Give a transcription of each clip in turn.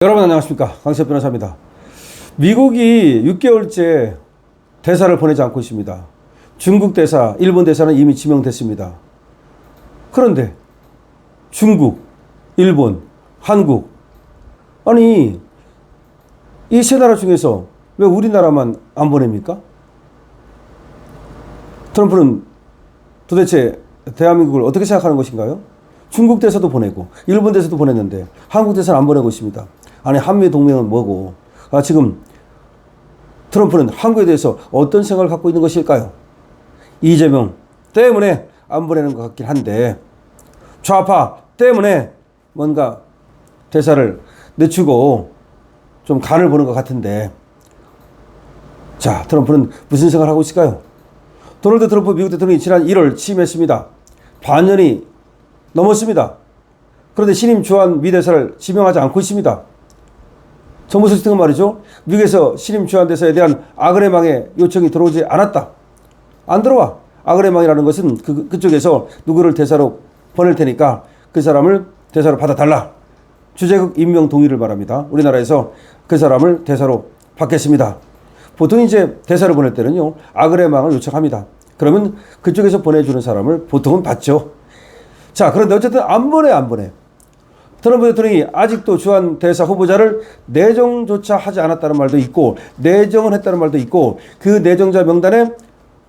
여러분 안녕하십니까, 강시혁 변호사입니다. 미국이 6개월째 대사를 보내지 않고 있습니다. 중국 대사, 일본 대사는 이미 지명됐습니다. 그런데 중국, 일본, 한국, 아니 이 세 나라 중에서 왜 우리나라만 안 보냅니까? 트럼프는 도대체 대한민국을 어떻게 생각하는 것인가요? 중국 대사도 보내고 일본 대사도 보냈는데 한국 대사는 안 보내고 있습니다. 아니 한미 동맹은 뭐고, 지금 트럼프는 한국에 대해서 어떤 생각을 갖고 있는 것일까요? 이재명 때문에 안 보내는 것 같긴 한데 좌파 때문에 뭔가 대사를 늦추고 좀 간을 보는 것 같은데, 자, 트럼프는 무슨 생각을 하고 있을까요? 도널드 트럼프 미국 대통령이 지난 1월 취임했습니다. 반년이 넘었습니다. 그런데 신임 주한 미 대사를 지명하지 않고 있습니다. 정부 소식 등은 말이죠, 미국에서 신임 주한 대사에 대한 아그레망의 요청이 들어오지 않았다. 안 들어와. 아그레망이라는 것은 그쪽에서 누구를 대사로 보낼 테니까 그 사람을 대사로 받아달라. 주재국 임명 동의를 말합니다. 우리나라에서 그 사람을 대사로 받겠습니다. 보통 이제 대사를 보낼 때는요, 아그레망을 요청합니다. 그러면 그쪽에서 보내주는 사람을 보통은 받죠. 자, 그런데 어쨌든 안 보내. 트럼프 대통령이 아직도 주한 대사 후보자를 내정조차 하지 않았다는 말도 있고, 내정은 했다는 말도 있고, 그 내정자 명단에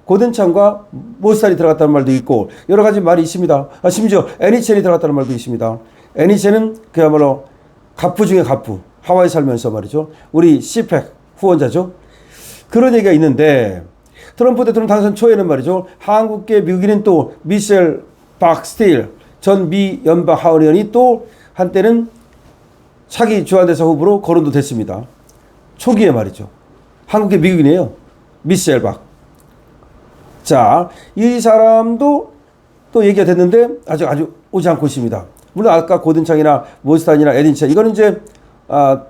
고든찬과 모스탄이 들어갔다는 말도 있고, 여러 가지 말이 있습니다. 심지어 애니첸이 들어갔다는 말도 있습니다. 애니첸은 그야말로 갑부 중에 갑부, 하와이 살면서 말이죠, 우리 CPEC 후원자죠. 그런 얘기가 있는데, 트럼프 대통령 당선 초에는 말이죠, 한국계 미국인은 또 미셸 박스틸 전 미 연방 하원의원이 또 한때는 차기 주한대사 후보로 거론도 됐습니다. 초기에 말이죠. 한국계 미국인이에요. 미셸 박. 자, 이 사람도 또 얘기가 됐는데 아직 오지 않고 있습니다. 물론 아까 고든창이나 모스탄이나 에딘첸, 이거는 이제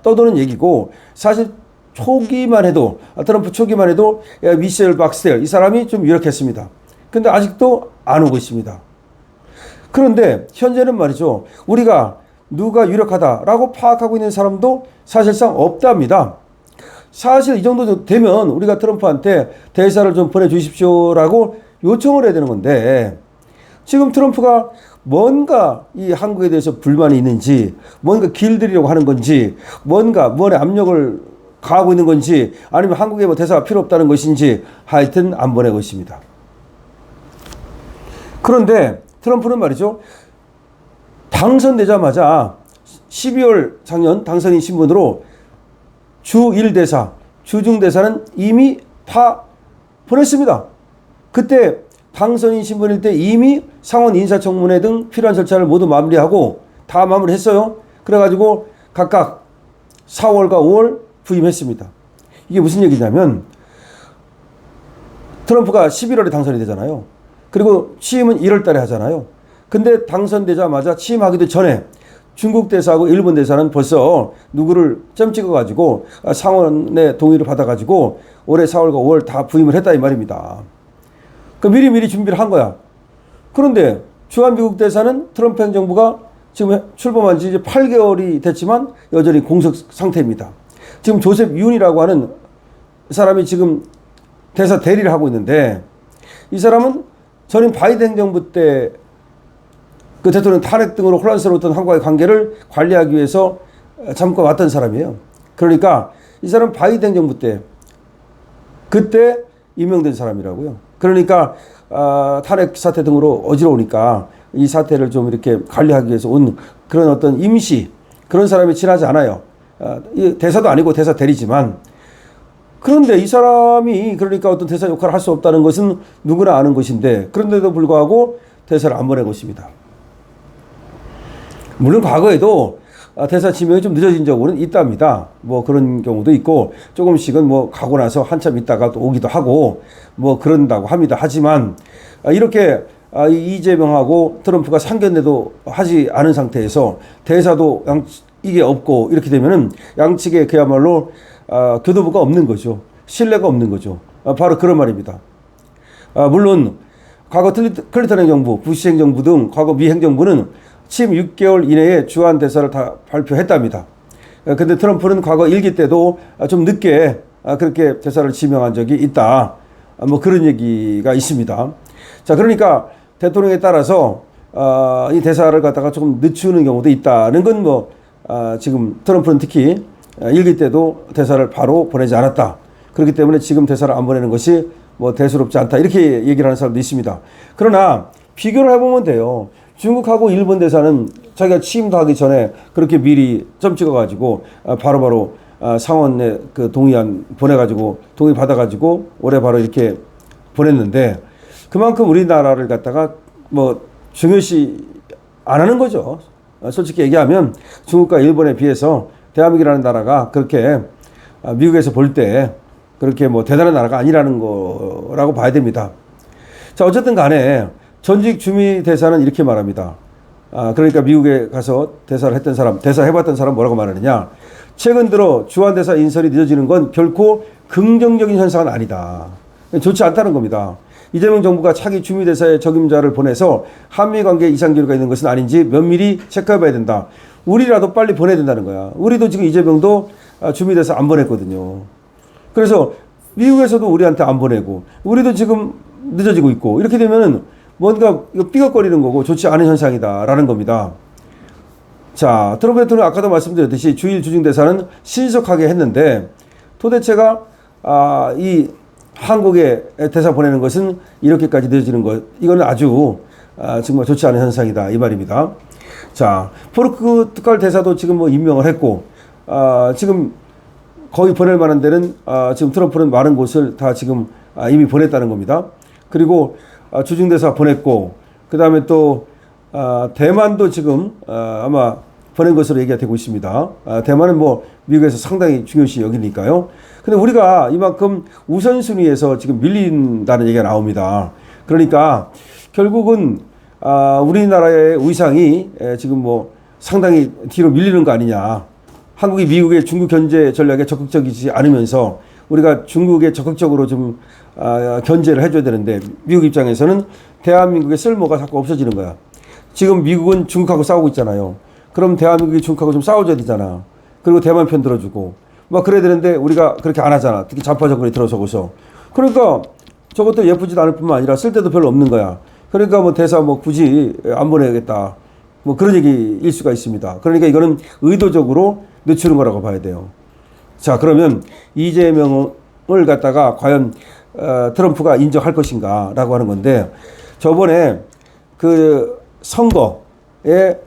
떠도는 얘기고, 사실 초기만 해도, 트럼프 초기만 해도 미셸 박스텔 이 사람이 좀 유력했습니다. 근데 아직도 안 오고 있습니다. 그런데 현재는 말이죠, 우리가 누가 유력하다라고 파악하고 있는 사람도 사실상 없답니다. 사실 이 정도 되면 우리가 트럼프한테 대사를 좀 보내주십시오라고 요청을 해야 되는 건데, 지금 트럼프가 뭔가 이 한국에 대해서 불만이 있는지, 뭔가 길들이려고 하는 건지, 뭔가 압력을 가하고 있는 건지, 아니면 한국에 뭐 대사가 필요 없다는 것인지, 하여튼 안 보내고 있습니다. 그런데 트럼프는 말이죠, 당선되자마자 12월 작년 당선인 신분으로 주1대사, 주중대사는 이미 다 보냈습니다. 그때 당선인 신분일 때 이미 상원 인사청문회 등 필요한 절차를 모두 마무리하고 다 마무리했어요. 그래가지고 각각 4월과 5월 부임했습니다. 이게 무슨 얘기냐면, 트럼프가 11월에 당선이 되잖아요. 그리고 취임은 1월 달에 하잖아요. 근데 당선되자마자 취임하기도 전에 중국 대사하고 일본 대사는 벌써 누구를 점 찍어가지고 상원의 동의를 받아가지고 올해 4월과 5월 다 부임을 했다 이 말입니다. 그 미리 준비를 한 거야. 그런데 주한 미국 대사는 트럼프 행정부가 지금 출범한 지 이제 8개월이 됐지만 여전히 공석 상태입니다. 지금 조셉 윤이라고 하는 사람이 지금 대사 대리를 하고 있는데, 이 사람은 전임 바이든 행정부 때 그 대통령 탄핵 등으로 혼란스러웠던 한국과의 관계를 관리하기 위해서 잠깐 왔던 사람이에요. 그러니까 이 사람은 바이든 행정부 때 그때 임명된 사람이라고요. 그러니까 탄핵 사태 등으로 어지러우니까 이 사태를 좀 이렇게 관리하기 위해서 온 그런 어떤 임시 그런 사람이 지나지 않아요. 대사도 아니고 대사 대리지만. 그런데 이 사람이 그러니까 어떤 대사 역할을 할 수 없다는 것은 누구나 아는 것인데, 그런데도 불구하고 대사를 안 보내고 있습니다. 물론 과거에도 대사 지명이 좀 늦어진 적은 있답니다. 뭐 그런 경우도 있고, 조금씩은 뭐 가고 나서 한참 있다가 또 오기도 하고 뭐 그런다고 합니다. 하지만 이렇게 이재명하고 트럼프가 상견례도 하지 않은 상태에서 대사도 이게 없고 이렇게 되면은 양측에 그야말로 교도부가 없는 거죠. 신뢰가 없는 거죠. 바로 그런 말입니다. 물론 과거 클린턴 행정부, 부시 행정부 등 과거 미 행정부는 취임 6개월 이내에 주한 대사를 다 발표했답니다. 근데 트럼프는 과거 1기 때도 좀 늦게 그렇게 대사를 지명한 적이 있다. 뭐 그런 얘기가 있습니다. 자, 그러니까 대통령에 따라서 이 대사를 갖다가 조금 늦추는 경우도 있다는 건 뭐 지금 트럼프는 특히 1기 때도 대사를 바로 보내지 않았다. 그렇기 때문에 지금 대사를 안 보내는 것이 뭐 대수롭지 않다. 이렇게 얘기를 하는 사람도 있습니다. 그러나 비교를 해보면 돼요. 중국하고 일본 대사는 자기가 취임도 하기 전에 그렇게 미리 점 찍어가지고 바로바로 상원에 그 동의안 보내가지고 동의 받아가지고 올해 바로 이렇게 보냈는데 그만큼 우리나라를 갖다가 뭐 중요시 안 하는 거죠. 솔직히 얘기하면 중국과 일본에 비해서 대한민국이라는 나라가 그렇게 미국에서 볼 때 그렇게 뭐 대단한 나라가 아니라는 거라고 봐야 됩니다. 자, 어쨌든 간에 전직 주미 대사는 이렇게 말합니다. 그러니까 미국에 가서 대사를 했던 사람, 대사 해봤던 사람 뭐라고 말하느냐. 최근 들어 주한 대사 인선이 늦어지는 건 결코 긍정적인 현상은 아니다. 좋지 않다는 겁니다. 이재명 정부가 차기 주미 대사의 적임자를 보내서 한미 관계 이상 기류가 있는 것은 아닌지 면밀히 체크해봐야 된다. 우리라도 빨리 보내야 된다는 거야. 우리도 지금 이재명도 주미 대사 안 보냈거든요. 그래서 미국에서도 우리한테 안 보내고 우리도 지금 늦어지고 있고 이렇게 되면은 뭔가 이거 삐걱거리는 거고 좋지 않은 현상이다라는 겁니다. 자, 트럼프 대통령 아까도 말씀드렸듯이 주일 주중 대사는 신속하게 했는데 도대체가 이 한국에 대사 보내는 것은 이렇게까지 늦어지는 것 이거는 아주 정말 좋지 않은 현상이다 이 말입니다. 자, 포르투갈 대사도 지금 뭐 임명을 했고 지금 거의 보낼 만한 데는 지금 트럼프는 많은 곳을 다 지금 이미 보냈다는 겁니다. 그리고 주중대사 보냈고 그 다음에 또 대만도 지금 아마 보낸 것으로 얘기가 되고 있습니다. 대만은 뭐 미국에서 상당히 중요시 여기니까요. 근데 우리가 이만큼 우선순위에서 지금 밀린다는 얘기가 나옵니다. 그러니까 결국은 우리나라의 위상이 지금 뭐 상당히 뒤로 밀리는 거 아니냐. 한국이 미국의 중국 견제 전략에 적극적이지 않으면서 우리가 중국에 적극적으로 좀 견제를 해줘야 되는데 미국 입장에서는 대한민국의 쓸모가 자꾸 없어지는 거야. 지금 미국은 중국하고 싸우고 있잖아요. 그럼 대한민국이 중국하고 좀 싸워줘야 되잖아. 그리고 대만 편 들어주고 막 그래야 되는데 우리가 그렇게 안 하잖아. 특히 좌파 정권이 들어서고서. 그러니까 저것도 예쁘지도 않을 뿐만 아니라 쓸 데도 별로 없는 거야. 그러니까 뭐 대사 뭐 굳이 안 보내야겠다. 뭐 그런 얘기일 수가 있습니다. 그러니까 이거는 의도적으로 늦추는 거라고 봐야 돼요. 자, 그러면 이재명을 갖다가 과연 트럼프가 인정할 것인가 라고 하는 건데 저번에 그 선거에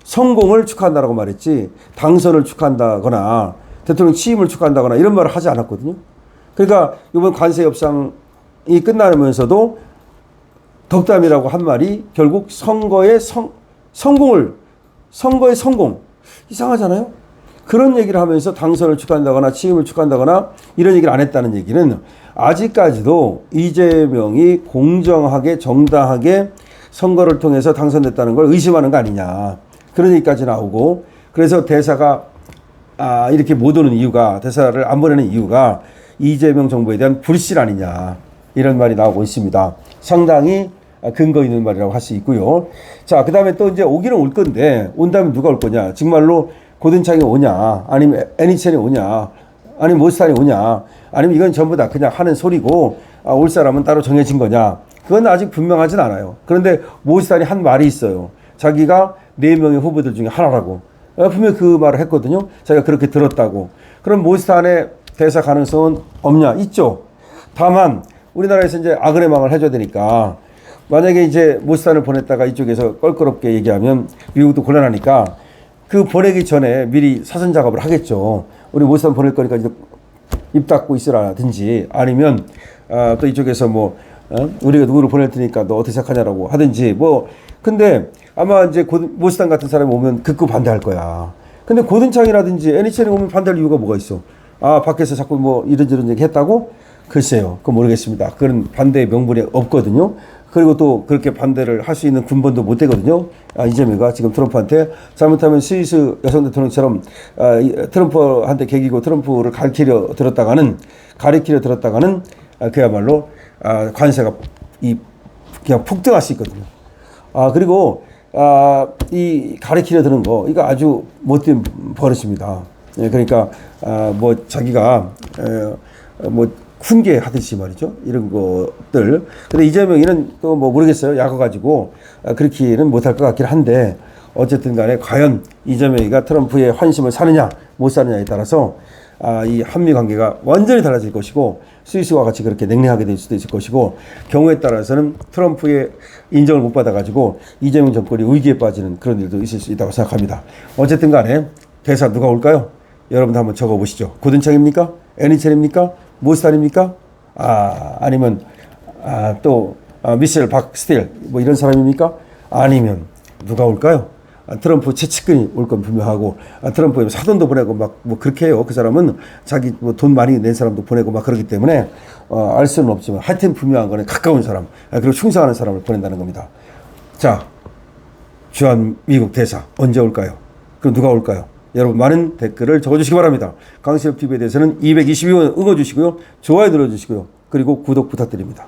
성공을 축하한다라고 말했지 당선을 축하한다거나 대통령 취임을 축하한다거나 이런 말을 하지 않았거든요. 그러니까 이번 관세 협상이 끝나면서도 덕담이라고 한 말이 결국 선거의 성공을 선거의 성공 이상하잖아요. 그런 얘기를 하면서 당선을 축하한다거나 취임을 축하한다거나 이런 얘기를 안 했다는 얘기는 아직까지도 이재명이 공정하게 정당하게 선거를 통해서 당선됐다는 걸 의심하는 거 아니냐. 그런 얘기까지 나오고 그래서 대사가 이렇게 못 오는 이유가 대사를 안 보내는 이유가 이재명 정부에 대한 불신 아니냐. 이런 말이 나오고 있습니다. 상당히 근거 있는 말이라고 할 수 있고요. 자, 그 다음에 또 이제 오기는 올 건데 온다면 누가 올 거냐. 정말로 고든창이 오냐, 아니면 애니첸이 오냐, 아니면 모스탄이 오냐, 아니면 이건 전부 다 그냥 하는 소리고 올 사람은 따로 정해진 거냐. 그건 아직 분명하진 않아요. 그런데 모스탄이 한 말이 있어요. 자기가 4명의 후보들 중에 하나라고. 분명히 그 말을 했거든요. 자기가 그렇게 들었다고. 그럼 모스탄의 대사 가능성은 없냐? 있죠. 다만 우리나라에서 이제 아그레망을 해줘야 되니까 만약에 이제 모스탄을 보냈다가 이쪽에서 껄끄럽게 얘기하면 미국도 곤란하니까 그 보내기 전에 미리 사전 작업을 하겠죠. 우리 모스탄 보낼 거니까 이제 입 닫고 있으라든지 아니면 또 이쪽에서 뭐 우리가 누구를 보낼 테니까 너 어떻게 생각하냐라고 하든지 뭐 근데 아마 이제 모스탄 같은 사람이 오면 극구 반대할 거야. 근데 고든창이라든지 애니첸이 오면 반대할 이유가 뭐가 있어? 밖에서 자꾸 뭐 이런저런 얘기 했다고? 글쎄요. 그건 모르겠습니다. 그런 반대의 명분이 없거든요. 그리고 또 그렇게 반대를 할 수 있는 군번도 못 되거든요. 이재명이 지금 트럼프한테 잘못하면 스위스 여성 대통령처럼 트럼프한테 개기고 트럼프를 가리키려 들었다가는 그야말로 관세가 그냥 폭등할 수 있거든요. 그리고 이 가리키려 드는 거 이거 아주 못된 버릇입니다. 예, 그러니까 뭐 자기가 뭐 훈계하듯이 말이죠. 이런 것들. 근데 이재명이는 또 뭐 모르겠어요. 약어 가지고 그렇게는 못할 것 같긴 한데 어쨌든 간에 과연 이재명이가 트럼프의 환심을 사느냐 못 사느냐에 따라서 이 한미 관계가 완전히 달라질 것이고 스위스와 같이 그렇게 냉랭하게 될 수도 있을 것이고 경우에 따라서는 트럼프의 인정을 못 받아가지고 이재명 정권이 위기에 빠지는 그런 일도 있을 수 있다고 생각합니다. 어쨌든 간에 대사 누가 올까요? 여러분도 한번 적어보시죠. 고든창입니까? 애니첼입니까? 모스탄입니까? 아니면 또 미셸 박스틸 뭐 이런 사람입니까? 아니면 누가 올까요? 트럼프 최측근이 올 건 분명하고 트럼프에 사돈도 보내고 막 뭐 그렇게 해요. 그 사람은 자기 뭐 돈 많이 낸 사람도 보내고 막 그러기 때문에 알 수는 없지만 하여튼 분명한 거는 가까운 사람 그리고 충성하는 사람을 보낸다는 겁니다. 자, 주한 미국 대사 언제 올까요? 그럼 누가 올까요? 여러분 많은 댓글을 적어주시기 바랍니다. 강시혁 TV에 대해서는 222원 응원주시고요. 좋아요 눌러주시고요. 그리고 구독 부탁드립니다.